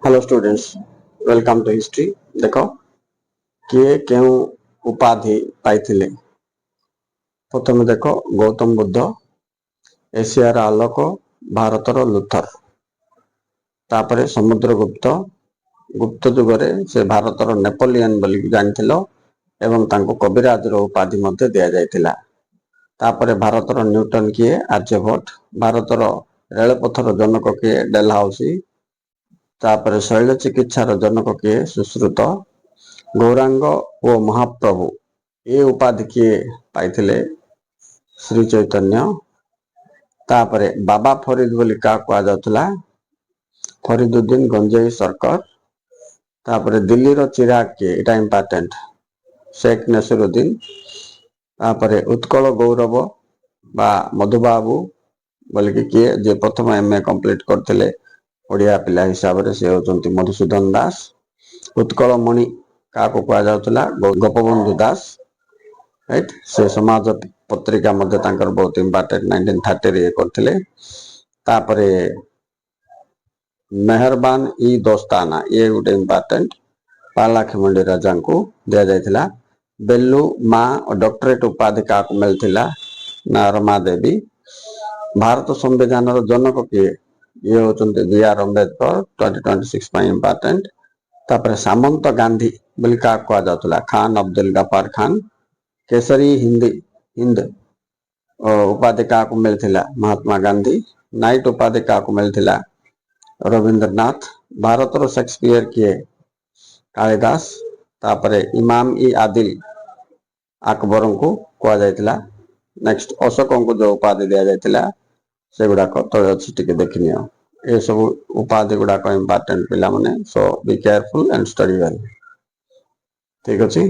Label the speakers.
Speaker 1: Hello students, welcome to history. देखो किए केउ उपाधि पाइथिले। प्रथम देखो गौतम बुद्ध एशियार आलोक, भारतर लुथर। तापरे समुद्रगुप्त, गुप्त जुगरे से भारतर नेपोलियन बोली जानिथिलो एवं तांको कविराज रो उपाधि मध्ये दिया जायतिला। तापरे भारतर न्यूटन किए, आर्यभट्ट। भारतर रेलपथर जनक किए, डेलहाउसी। तापरे शैल चिकित्सार जनक किए, सुश्रुत। गौरांग ओ महाप्रभु ये उपाधि किए पाइथिले, श्री चैतन्य। तापरे बाबा फरीद बोली का कुआ जाउतला, फरीदुद्दीन गंजेई सरकार। तापरे दिल्ली रो चिराग किए, एटा इंपोर्टेंट, शेख नसीरुद्दीन। तापरे उत्कल गौरव बा मधुबाबू बोलिकी किए जे प्रथम एमए कंप्लीट करथिले ओडिया पिला हिसाब रे से होचंती मधुसूदन दास। उत्कल मणि का कुआ जाउतला, गोपबंधु दास, राइट। से समाज पत्रिका मध्ये तांकर बहुत इंपोर्टेंट 1930 रे करथिले। तापरे मेहरबान ई दोस्ताना ये गुटे इंपोर्टेंट, पालाखिमुंडी राजा को दिया जायतिला। बेल्लू माँ और डॉक्टरेट उपाधि का मिलथिला, ना रमा देवी। भारत संविधान जनक किए, ये होचंते बी.आर. अम्बेडकर, 2026 पई इंपोर्टेंट। तापरे सामंत गांधी बोली का कुआ जाउतला, खान अब्दुल गफ्फार खान। केसरी हिंद उपाधि का मिलथिला, महात्मा गांधी। नाइट उपाधि का मिलथिला, रविंद्रनाथ। भारतर शेक्सपियर किए, कालिदास। तापरे इमाम ई आदिल अकबर को कुआ जायतिला। नेक्स्ट अशोक को जो उपाधि दिया जायतिला से गुडाक तळे अछि, टिके देखिनियो। ए सब उपाधि गुडाक इंपोर्टेंट पिला माने, so be careful and study well. ठीक अछि।